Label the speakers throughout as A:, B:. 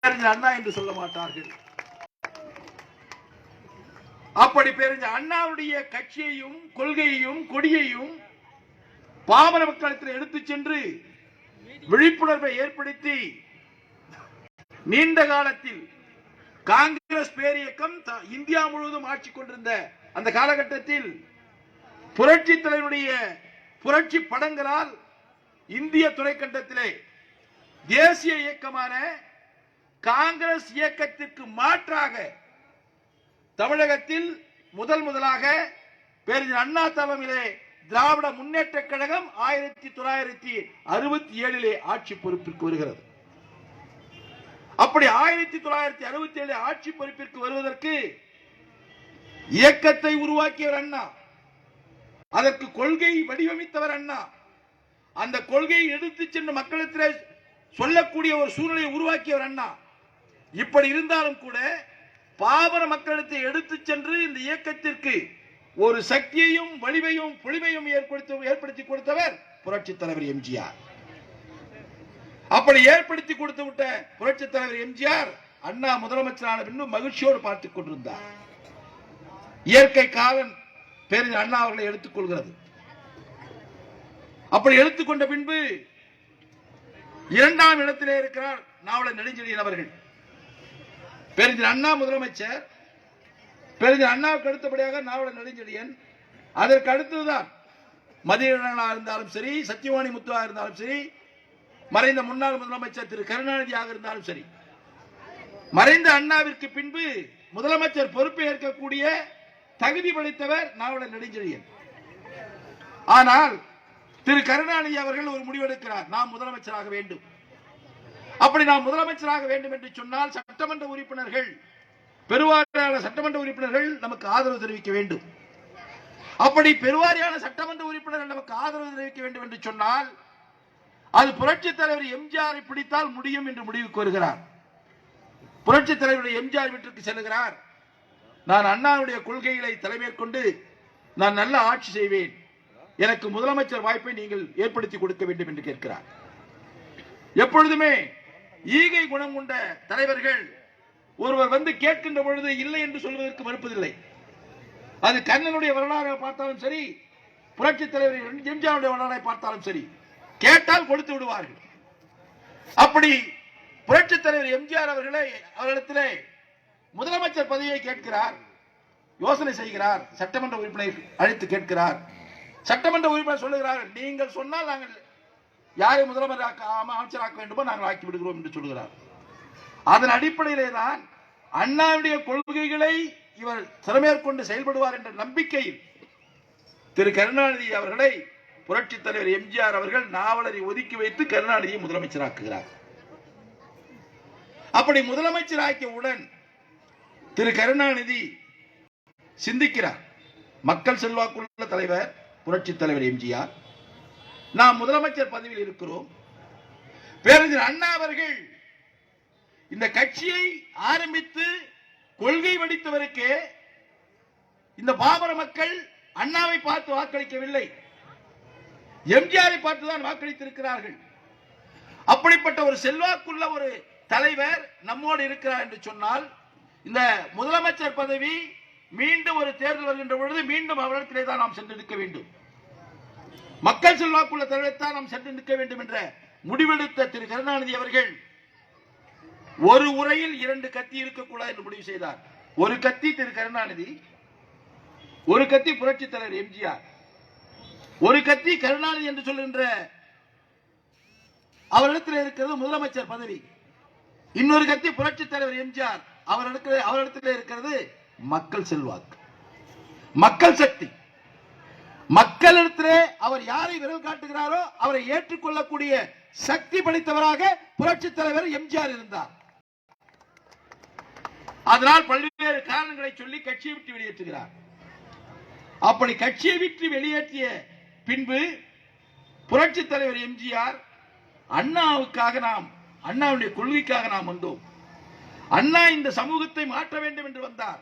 A: பேரறிஞர் அண்ணா என்று சொல்ல மாட்டார்கள். அப்படி பேரறிஞர் அண்ணாவுடைய கட்சியையும் கொள்கையையும் கொடியையும் பாமர மக்களிடத்தில் எடுத்துச் சென்று விழிப்புணர்வை ஏற்படுத்தி நீண்ட காலத்தில் காங்கிரஸ் பேரியக்கம் இந்தியா முழுவதும் ஆட்சி கொண்டிருந்த அந்த காலகட்டத்தில் புரட்சி தலைவருடைய புரட்சி படங்களால் இந்திய துணைக்கண்டத்திலே தேசிய இயக்கமான காங்கிரஸ் இயக்கத்திற்கு மாற்றாக தமிழகத்தில் முதலாக பேரறிஞர் அண்ணா தலைமையிலே திராவிட முன்னேற்ற கழகம் 1967 ஆட்சி பொறுப்பிற்கு வருகிறது. அப்படி 1967 ஆட்சி பொறுப்பிற்கு வருவதற்கு இயக்கத்தை உருவாக்கியவர் அண்ணா, அதற்கு கொள்கை வடிவமைத்தவர் அண்ணா, அந்த கொள்கையை எடுத்து சென்று மக்களிடத்தில் சொல்லக்கூடிய ஒரு சூழ்நிலையை உருவாக்கியவர் அண்ணா. இப்படி இருந்தாலும் கூட பாமர மக்களிடத்தை எடுத்து சென்று இந்த இயக்கத்திற்கு ஒரு சக்தியையும் வலிமையும் பொலிமையும் ஏற்படுத்தி கொடுத்தவர் புரட்சி தலைவர் எம்ஜிஆர். அப்படி ஏற்படுத்தி கொடுத்து விட்ட புரட்சி தலைவர் எம்ஜிஆர் அண்ணா முதலமைச்சரான பின்னும் மகிழ்ச்சியோடு பார்த்துக் கொண்டிருந்தார். இயற்கை காலம் பேரறிஞர் அண்ணா அவர்களை எடுத்துக்கொள்கிறது. அப்படி எடுத்துக்கொண்ட பின்பு இரண்டாம் இடத்திலே இருக்கிறார் நாவலர் நெடுஞ்செழியன் அவர்கள். பேரறிஞர் அண்ணா முதலமைச்சர், பேரறிஞர் அண்ணாவுக்கு அடுத்தபடியாக நாவலர் நெடுஞ்செழியன், அதற்கு அடுத்ததுதான் மதியழகனாக இருந்தாலும் சரி, சத்தியவாணி முத்துவாக இருந்தாலும் சரி, மறைந்த முன்னாள் முதலமைச்சர் திரு கருணாநிதியாக இருந்தாலும் சரி, மறைந்த அண்ணாவிற்கு பின்பு முதலமைச்சர் பொறுப்பை ஏற்கக்கூடிய தகுதி படைத்தவர் நாவலர் நெடுஞ்செழியன். ஆனால் திரு கருணாநிதி அவர்கள் ஒரு முடிவெடுக்கிறார், நாம் முதலமைச்சராக வேண்டும். அப்படி நாம் முதலமைச்சராக வேண்டும் என்று சொன்னால் சட்டமன்ற உறுப்பினர்கள், பெருவாரியான சட்டமன்ற உறுப்பினர்கள் நமக்கு ஆதரவு தெரிவிக்க வேண்டும். அப்படி பெருவாரியான சட்டமன்ற உறுப்பினர்கள் நமக்கு ஆதரவு தெரிவிக்க வேண்டும் என்று சொன்னால் அது புரட்சி தலைவர் எம்ஜிஆரை பிடித்தால் முடியும் என்று முடிவுக்கு வருகிறார். புரட்சி தலைவருடைய எம்ஜிஆர் வீட்டிற்கு செல்கிறார். நான் அண்ணாவுடைய கொள்கைகளை தலைமையேற்கொண்டு நான் நல்ல ஆட்சி செய்வேன், எனக்கு முதலமைச்சர் வாய்ப்பை நீங்கள் ஏற்படுத்தி கொடுக்க வேண்டும் என்று கேட்கிறார். எப்பொழுதுமே ஈகை குணம் கொண்ட தலைவர்கள் ஒருவர் வந்து கேட்கின்ற பொழுது இல்லை என்று சொல்வதற்கு மறுப்பதில்லை. அது கண்ணனுடைய வரலாறை பார்த்தாலும் சரி, புரட்சி தலைவர் எம்ஜிஆருடைய வரலாறை பார்த்தாலும் சரி, கேட்டால் கொடுத்து விடுவார்கள். அப்படி புரட்சி தலைவர் எம்ஜிஆர் அவர்களிடத்திலே முதலமைச்சர் பதவியை கேட்கிறார், யோசனை செய்கிறார். சட்டமன்ற உறுப்பினர் அழைத்து கேட்கிறார். சட்டமன்ற உறுப்பினர் சொல்லுகிறார், நீங்கள் சொன்னால் நாங்கள் யாரை முதலமைச்சர் அமைச்சராக்க வேண்டுமோ நாங்கள் ஆக்கி விடுகிறோம் என்று சொல்கிறார். அதன் அடிப்படையிலே தான் அண்ணாவுடைய கொள்கைகளை இவர் திறமேற்கொண்டு செயல்படுவார் என்ற நம்பிக்கையில் திரு கருணாநிதி அவர்களை புரட்சி தலைவர் எம்ஜிஆர் அவர்கள் நாவலரை ஒதுக்கி வைத்து கருணாநிதியை முதலமைச்சராக்குகிறார். அப்படி முதலமைச்சராக்கியவுடன் திரு கருணாநிதி சிந்திக்கிறார், மக்கள் செல்வாக்குள்ள தலைவர் புரட்சி தலைவர் எம்ஜிஆர், நாம் முதலமைச்சர் பதவியில் இருக்கிறோம். பேரறிஞர் அண்ணா அவர்கள் இந்த கட்சியை ஆரம்பித்து கொள்கை வடித்தவருக்கு இந்த பாமர மக்கள் அண்ணாவை பார்த்து வாக்களிக்கவில்லை, எம்ஜிஆரை பார்த்துதான் வாக்களித்திருக்கிறார்கள். அப்படிப்பட்ட ஒரு செல்வாக்குள்ள ஒரு தலைவர் நம்மோடு இருக்கிறார் என்று சொன்னால் இந்த முதலமைச்சர் பதவி மீண்டும் ஒரு தேர்தல் வருகின்ற பொழுது மீண்டும் அவரிடத்திலே தான் நாம் சென்று நிற்க வேண்டும், மக்கள் செல்வாக்குள்ள தலைவரைத்தான் நாம் சென்று நிற்க வேண்டும் என்ற முடிவெடுத்த திரு கருணாநிதி அவர்கள் ஒரு உரையில் 2 கத்தி இருக்கக்கூடாது என்று முடிவு செய்தார். ஒரு கத்தி திரு கருணாநிதி, ஒரு கத்தி புரட்சி தலைவர் எம்ஜிஆர். ஒரு கத்தி கருணாநிதி என்று சொல்கின்ற அவரிடத்தில் இருக்கிறது முதலமைச்சர் பதவி, இன்னொரு கத்தி புரட்சி தலைவர் எம்ஜிஆர் அவரிடத்தில் இருக்கிறது மக்கள் செல்வாக்கு, மக்கள் சக்தி. மக்களிடத்திலே அவர் யாரை விரல் காட்டுகிறாரோ அவரை ஏற்றுக்கொள்ளக்கூடிய சக்தி படைத்தவராக புரட்சி தலைவர் எம்ஜிஆர் இருந்தார். அதனால் பல்வேறு காரணங்களை சொல்லி கட்சியை விட்டு வெளியேற்றுகிறார். அப்படி கட்சியை விட்டு வெளியேற்றிய பின்பு புரட்சி தலைவர் எம்ஜிஆர் அண்ணாவுடைய கொள்கைக்காக நாம் வந்தோம், அண்ணா இந்த சமூகத்தை மாற்ற வேண்டும் என்று வந்தார்.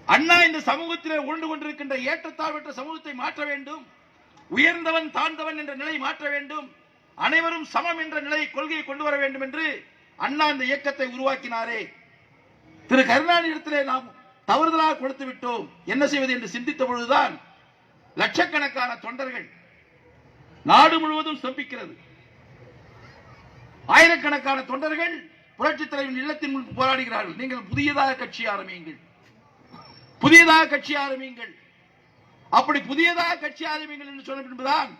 A: அண்ணா இந்த சமூகத்திலே உருண்டு கொண்டிருக்கின்ற ஏற்றத்தாழ்வற்ற சமூகத்தை மாற்ற வேண்டும், உயர்ந்தவன் தாழ்ந்தவன் என்ற நிலை மாற்ற வேண்டும், அனைவரும் சமம் என்ற நிலை கொள்கையை கொண்டு வர வேண்டும் என்று அண்ணா இந்த இயக்கத்தை உருவாக்கினாரே, திரு கருணாநிதி இடத்திலே நாம் தவறுதலாக கொடுத்து விட்டோம், என்ன செய்வது என்று சிந்தித்த பொழுதுதான் லட்சக்கணக்கான தொண்டர்கள் நாடு முழுவதும் ஸ்தம்பிக்கிறது. ஆயிரக்கணக்கான தொண்டர்கள் புரட்சித் தலைவரின் இல்லத்தின் முன் போராடுகிறார்கள். நீங்கள் புதியதாக கட்சி ஆரம்பியுங்கள், புதியதாக கட்சி ஆரம்பியுங்கள். அப்படி புதியதாக கட்சி ஆரம்பியுங்கள் என்று சொன்ன பின்புதான்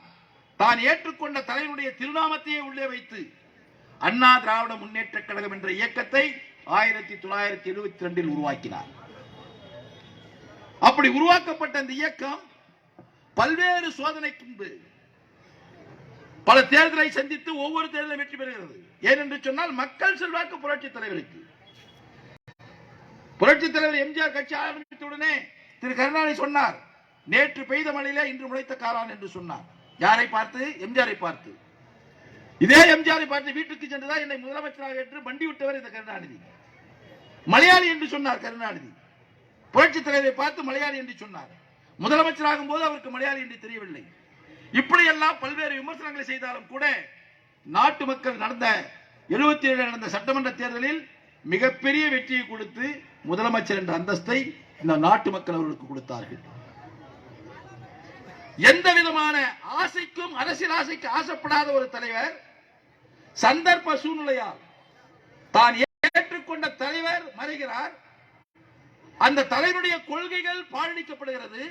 A: தான் ஏற்றுக்கொண்ட தலைவனுடைய திருநாமத்தையே உள்ளே வைத்து அண்ணா திராவிட முன்னேற்ற கழகம் என்ற இயக்கத்தை 1972 உருவாக்கினார். அப்படி உருவாக்கப்பட்ட அந்த இயக்கம் பல்வேறு சோதனைக்கு முன்பு பல தேர்தலை சந்தித்து ஒவ்வொரு தேர்தலும் வெற்றி பெறுகிறது. ஏனென்று சொன்னால் மக்கள் செல்வாக்கு புரட்சித் தலைவருக்கு. புரட்சித் தலைவர் எம்ஜிஆர் கட்சி ஆரம்பித்தவுடனே திரு கருணாநிதி சொன்னார், நேற்று பெய்த மழையிலே இன்று முளைத்த காளான் என்று சொன்னார். யாரை பார்த்து? எம்ஜிஆரை பார்த்து. இதே எம்ஜிஆரை பார்த்து வீட்டுக்கு சென்றுதான் என்னை முதலமைச்சராக ஏற்று பண்டி விட்டவர் இந்த கருணாநிதி. மலையாளி என்று சொன்னார் கருணாநிதி. புரட்சித் தலைவரை பார்த்து மலையாளி என்று சொன்னார். முதலமைச்சராகும் போது அவருக்கு மலையாளி என்று தெரியவில்லை. இப்படி எல்லாம் பல்வேறு விமர்சனங்களை செய்தாலும் கூட நாட்டு மக்கள் நடந்த 77 நடந்த சட்டமன்ற தேர்தலில் மிகப்பெரிய வெற்றியை கொடுத்து முதலமைச்சர் என்ற அந்தஸ்தை இந்த நாட்டு மக்கள் அவர்களுக்கு கொடுத்தார்கள். எந்த விதமான ஆசைக்கும் அரசியல் ஆசைக்கு ஆசைப்படாத ஒரு தலைவர் சந்தர்ப்ப சூழ்நிலையால் தான் ஏற்றுக்கொண்ட தலைவர் மறைகிறார். அந்த தலைவருடைய கொள்கைகள் பாழடிக்கப்படுகிறது.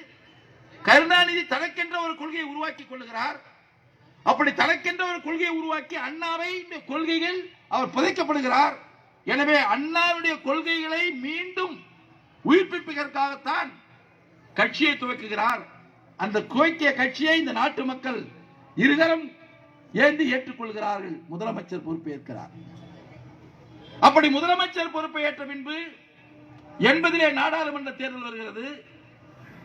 A: கருணாநிதி தனக்கென்ற ஒரு கொள்கையை உருவாக்கி கொள்ளுகிறார். அப்படி தனக்கென்ற ஒரு கொள்கையை உருவாக்கி அண்ணாவை கொள்கைகள் அவர் புதைக்கப்படுகிறார். எனவே அண்ணாவுடைய கொள்கைகளை மீண்டும் உயிர்ப்பிப்பதற்காகத்தான் கட்சியை துவக்குகிறார். அந்த துவக்கிய கட்சியை இந்த நாட்டு மக்கள் இருகரம் ஏந்தி ஏற்றுக்கொள்கிறார்கள். முதலமைச்சர் பொறுப்பேற்கிறார். அப்படி முதலமைச்சர் பொறுப்பை ஏற்ற பின்பு 80 நாடாளுமன்ற தேர்தல் வருகிறது.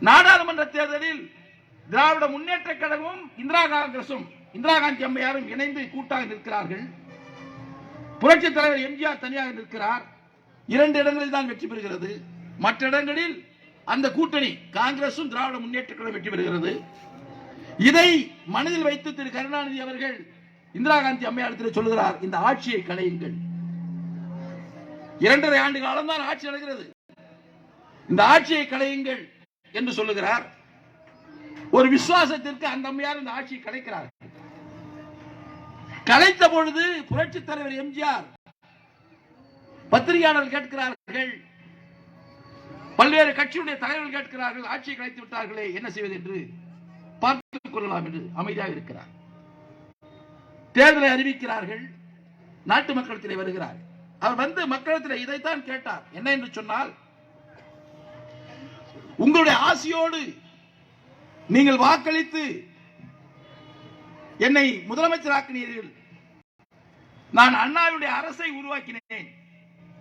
A: நாடாளுமன்ற தேர்தலில் திராவிட முன்னேற்ற கழகமும் இந்திரா காந்தி அம்மையாரும் இணைந்து கூட்டாக நிற்கிறார்கள். புரட்சித் தலைவர் எம்ஜிஆர் தனியாக நிற்கிறார். 2 இடங்களில் தான் வெற்றி பெறுகிறது. மற்ற இடங்களில் அந்த கூட்டணி காங்கிரசும் திராவிட முன்னேற்ற கழகம் வெற்றி பெறுகிறது. இதை மனதில் வைத்து திரு கருணாநிதி அவர்கள் இந்திரா காந்தி அம்மையார் சொல்லுகிறார், இந்த ஆட்சியை களையுங்கள். 2.5 ஆண்டு காலம் தான் ஆட்சி நடக்கிறது, இந்த ஆட்சியை களையுங்கள் என்று சொல்லுகிறார். ஒரு விசுவாசத்திற்கு அந்த அம்மையார் இந்த ஆட்சியை கலைக்கிறார். கலைத்த பொழுது புரட்சித் தலைவர் எம்ஜிஆர் பத்திரிகையாளர்கள் கேட்கிறார்கள், பல்வேறு கட்சியுடைய தலைவர்கள் கேட்கிறார்கள், ஆட்சியை கலைத்து விட்டார்களே என்ன செய்வது என்று பார்த்துக் கொள்ளலாம் என்று அமைதியாக இருக்கிறார். தேர்தலை அறிவிக்கிறார்கள். நாட்டு மக்களிடத்தில் வருகிறார். அவர் வந்து மக்களிடத்தில் இதைத்தான் கேட்டார். என்ன என்று சொன்னால், உங்களுடைய ஆசையோடு நீங்கள் வாக்களித்து என்னை முதலமைச்சராக்கினீர்கள். நான் அண்ணாவுடைய அரசை உருவாக்கினேன்.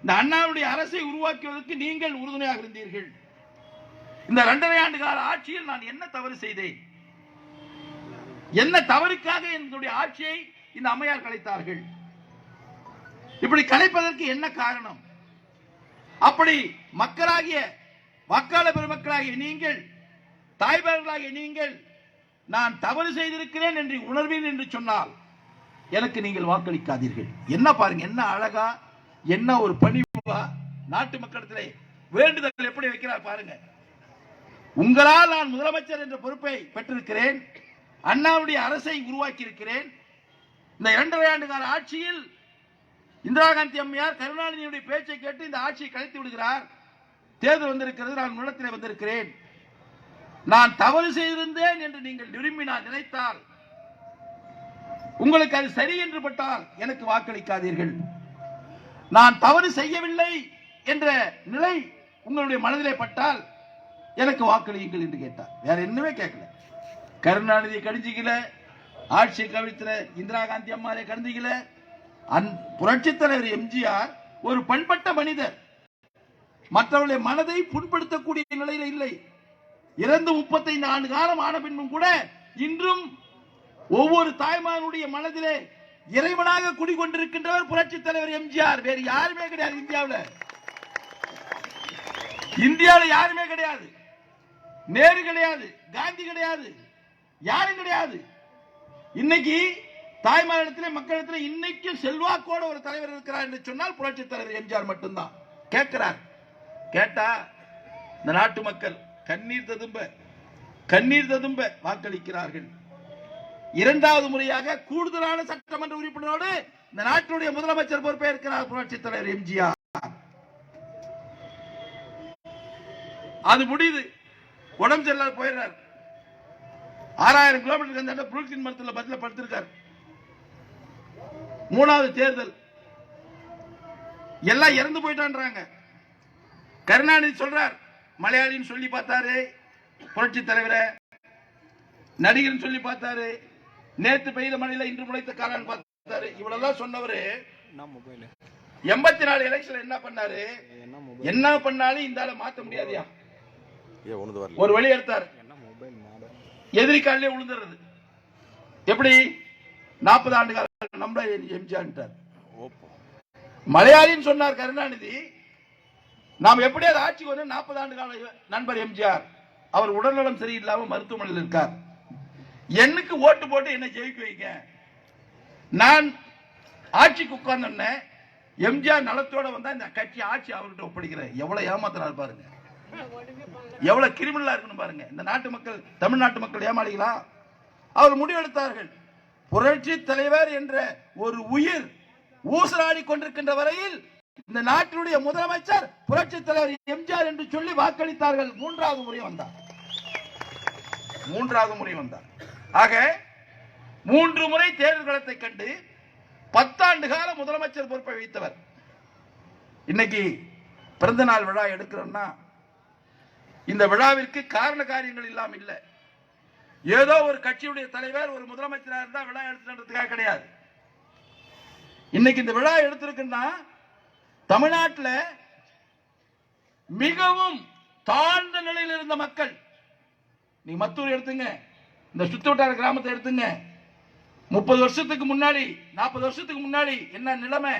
A: இந்த அண்ணாவுடைய அரசை உருவாக்குவதற்கு நீங்கள் உறுதுணையாக இருந்தீர்கள். இந்த 2.5 ஆண்டு கால ஆட்சியில் நான் என்ன தவறு செய்தேன்? என்ன தவறுக்காக என்னுடைய ஆட்சியை இந்த அம்மையார் கலைத்தார்கள்? இப்படி கலைப்பதற்கு என்ன காரணம்? அப்படி மக்களாகிய வாக்காளர் பெருமக்களாகிய நீங்கள், தாய்மார்களாகிய நீங்கள், நான் தவறு செய்திருக்கிறேன் என்று உணர்வீர்கள் என்று சொன்னால் எனக்கு நீங்கள் வாக்களிக்காதீர்கள். என்ன பாருங்க, என்ன அழகா, என்ன ஒரு பணிவா நாட்டு மக்களிடத்திலே வேண்டுதல் எப்படி வைக்கிறார் பாருங்க. உங்களால் நான் முதலமைச்சர் என்ற பொறுப்பை பெற்றிருக்கிறேன், அண்ணாவுடைய அரசை உருவாக்கி இருக்கிறேன். இந்த 2.5 ஆண்டு கால ஆட்சியில் இந்திரா காந்தி அம்மையார் கருணாநிதியுடைய பேச்சை கேட்டு இந்த ஆட்சியை கலைத்து விடுகிறார். தேர்தல் வந்திருக்கிறது, நான் நிலத்திலே வந்திருக்கிறேன். நான் தவறு செய்திருந்தேன் என்று நீங்கள் விரும்பினால் நினைத்தால், உங்களுக்கு அது சரி என்று பட்டால் எனக்கு வாக்களிக்காதீர்கள். நான் தவறு செய்யவில்லை என்ற நிலை உங்களுடைய மனதிலே பட்டால் எனக்கு வாக்களியுங்கள் என்று கேட்டார். வேற என்னவே கேட்கல. கருணாநிதியை கடிஞ்சிக்கல, ஆட்சியை கவிழ்த்த இந்திரா காந்தி அம்மாரை கடிஞ்சிக்கல. புரட்சித் தலைவர் எம்ஜிஆர் ஒரு பண்பட்ட மனிதர், மற்றவர்களுடைய மனதை புண்படுத்தக்கூடிய நிலையில் இல்லை. இறந்து 35 ஆண்டு காலம் ஆன பின்பும் கூட இன்றும் ஒவ்வொரு தாய்மானுடைய மனதிலே இறைவனாக குடிகொண்டிருக்கின்றவர் புரட்சித் தலைவர் எம்ஜிஆர். வேறு யாருமே கிடையாது இந்தியாவில் யாருமே கிடையாது. நேரு கிடையாது, காந்தி கிடையாது, யாரும் கிடையாது. இன்னைக்கு தாய்மாரிடத்திலே மக்களிடத்திலே இன்னைக்கும் செல்வாக்கோட ஒரு தலைவர் இருக்கிறார் என்று சொன்னால் புரட்சி தலைவர் எம்ஜிஆர் மட்டும்தான். கேட்கிறார். கேட்டா இந்த நாட்டு மக்கள் கண்ணீர் ததும்ப வாக்களிக்கிறார்கள். இரண்டாவது முறையாக கூடுதலான சட்டமன்ற உறுப்பினரோடு இந்த நாட்டுடைய முதலமைச்சர் பொறுப்பே இருக்கிறார் புரட்சி தலைவர் எம்ஜிஆர். அது முடியுது. உடம்பு சரியில்லாத போயிடுறார். 6000 கிலோமீட்டருக்கு புரூக்லின் மரத்தில் பதில படுத்திருக்கார். மூணாவது தேர்தல் எல்லாம் இறந்து போயிட்டான்றாங்க. கருணாநிதி சொல்றார், மலையாளின்னு சொல்லி பார்த்தாரு, புரட்சி தலைவரை நடிகர் சொல்லி பார்த்தாரு, நேற்று பெய்த மழையில இன்று முளைத்த காலான்னு பார்த்தாரு. இவ்வளவு சொன்னவரு 84 எலெக்ஷன் என்ன பண்ணாரு? என்ன பண்ணாலும் இந்த ஆளை மாத்த முடியாதியா. ஒரு வழி எடுத்தார், எதிரிக்காலே விழுந்துறது. எப்படி 40 ஆண்டு காலம் நம்ம எம்ஜிஆர் மலையாளின்னு சொன்னார் கருணாநிதி. நாம் எப்படியாவது ஆட்சி வரும் 40 ஆண்டு கால நண்பர் எம்ஜிஆர். அவர் உடல்நலம் சரியில்லாம மருத்துவமனையில் இருக்கார். என்னக்கு ஓட்டு போட்டு என்ன ஜெயிக்க வைக்க. நான் ஆட்சிக்கு உட்கார்ந்த எம்ஜிஆர் நலத்தோட வந்தா இந்த கட்சி ஆட்சி அவர்கிட்ட ஒப்படைக்கிறேன். எவ்வளவு ஏமாத்துறாரு பாருங்க, எவ்வளவு கிரிமினலா இருக்கணும் பாருங்க. இந்த நாட்டு மக்கள், தமிழ்நாட்டு மக்கள் ஏமாளிகளா? அவர் முடிவெடுத்தார்கள். புரட்சி தலைவர் என்ற ஒரு உயிர் ஊசலாடி கொண்டிருக்கின்ற வரையில் இந்த நாட்டினுடைய முதலமைச்சர் புரட்சி தலைவர் எம்ஜிஆர் என்று சொல்லி வாக்களித்தார்கள். மூன்றாவது முறை வந்தார். ஆக 3 முறை தேர்தல் களத்தை கண்டு 10 ஆண்டு கால முதலமைச்சர் பொறுப்பை வைத்தவர். இன்னைக்கு பிறந்த நாள் விழா எடுக்கிறோம்னா இந்த விழாவிற்கு காரண காரியங்கள் இல்லாம இல்ல. ஏதோ ஒரு கட்சியுடைய தலைவர் ஒரு முதலமைச்சராக இருந்தா விழா எடுத்துறதுக்காக கிடையாது. இன்னைக்கு இந்த விழா எடுத்திருக்குன்னா தமிழ்நாட்டில் மிகவும் தாழ்ந்த நிலையில் இருந்த மக்கள், நீங்க மத்தூர் எடுத்துங்க, இந்த சுத்துவட்டார கிராமத்தை எடுத்துங்க, 30 வருஷத்துக்கு முன்னாடி 40 வருஷத்துக்கு முன்னாடி என்ன நிலைமை?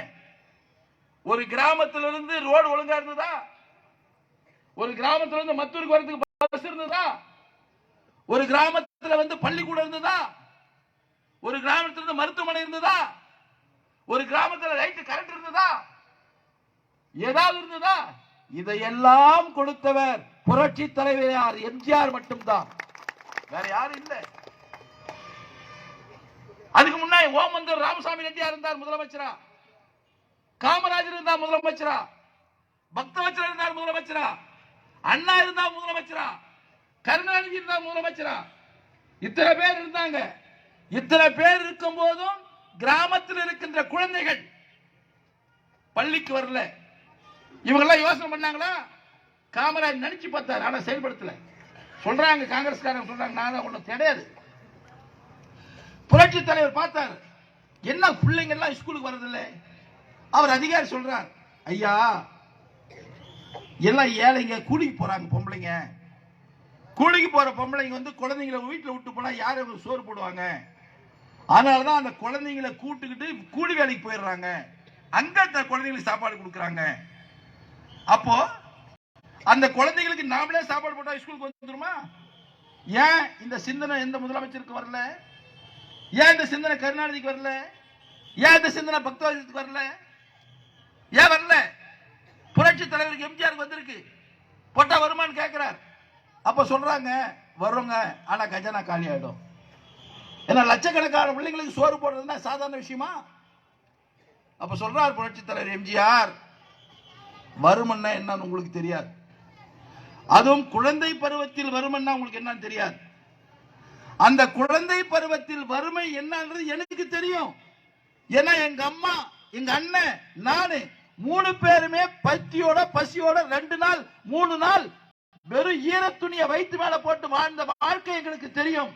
A: ஒரு கிராமத்திலிருந்து ரோடு ஒழுங்கா இருந்ததா? ஒரு கிராமத்திலிருந்து மத்தூருக்கு வரதுக்கு பஸ் இருந்ததா? ஒரு கிராமத்தில் பள்ளிக்கூடம் இருந்ததா? ஒரு கிராமத்திலிருந்து மருத்துவமனை இருந்ததா? ஒரு கிராமத்தில் லைட் கரண்ட் இருந்ததா? ஏதாவது இருந்ததா? இதையெல்லாம் கொடுத்தவர் புரட்சி தலைவர் எம்ஜிஆர் மட்டும்தான், வேற யாரும் இல்லை. அதுக்கு முன்னாடி ஓமந்தூர் ராமசாமி ரெட்டியார் இருந்தார் முதலமைச்சரா, காமராஜர் இருந்தார் முதலமைச்சரா, பக்தவச்சலர் இருந்தார் முதலமைச்சரா, அண்ணா இருந்தார் முதலமைச்சரா, கருணாநிதி இருந்தார் முதலமைச்சரா. இத்தனை பேர் இருந்தாங்க. இத்தனை பேர் இருக்கும் போதும் கிராமத்தில் இருக்கின்ற குழந்தைகள் பள்ளிக்கு வரல. இவங்க யோசனை பண்ணாங்களா? காமராஜ் நினைச்சு பார்த்தார், ஆனா செயல்படுத்தல. சொல்றாங்க காங்கிரஸ்காரங்க சொல்றாங்க, நான் ஒண்ணும் கிடையாது. புரட்சி தலைவர் பார்த்தார், என்ன பிள்ளைங்க எல்லாம் ஸ்கூலுக்கு வரதில்லை. அவர் அதிகாரி சொல்றார், ஐயா எல்லாம் ஏழைங்க, கூலிக்கு போறாங்க பொம்பளைங்க. கூலிக்கு போற பொம்பளைங்க குழந்தைங்களை வீட்டுல விட்டு போனா யாரும் சோறு போடுவாங்க. அதனாலதான் அந்த குழந்தைங்களை கூட்டுக்கிட்டு கூலி வேலைக்கு போயிடுறாங்க. அங்க குழந்தைங்களுக்கு சாப்பாடு கொடுக்கறாங்க. அப்போ அந்த குழந்தைகளுக்கு நாமளே சாப்பாடு போட்டா ஸ்கூலுக்கு வந்துருமா? ஏன் இந்த சிந்தனை எந்த முதலமைச்சருக்கு வரல? ஏன் இந்த சிந்தனை கருணாநிதிக்கு வரல? ஏன் இந்த சிந்தனை பக்தவாஜத்துக்கு வரல? ஏன் வரல? புரட்சி தலைவருக்கு எம்ஜிஆருக்கு வந்திருக்கு. போட்டா வருமானு கேட்கிறார். அப்ப சொல்றாங்க வருங்க, ஆனா கஜனா காலி ஆயிடும். ஏன்னா லட்சக்கணக்கான பிள்ளைங்களுக்கு சோறு போடுறதுன்னா சாதாரண விஷயமா? அப்ப சொல்றார் புரட்சி தலைவர் எம்ஜிஆர், வருமன்னா என்னன்னு உங்களுக்கு தெரியாது. அதுவும் குழந்தை பருவத்தில் வருமன்னா உங்களுக்கு என்னன்னு தெரியாது. அந்த குழந்தை பருவத்தில் வறுமை என்னன்றது எனக்கு தெரியும். ஏன்னா எங்க அம்மா, எங்க அண்ணன், நானு 3 பேருமே பத்தியோட பசியோட 2 நாள் 3 நாள் வெறும் ஈர துணியை வயிற்று மேல போட்டு வாழ்ந்த வாழ்க்கை எங்களுக்கு தெரியும்.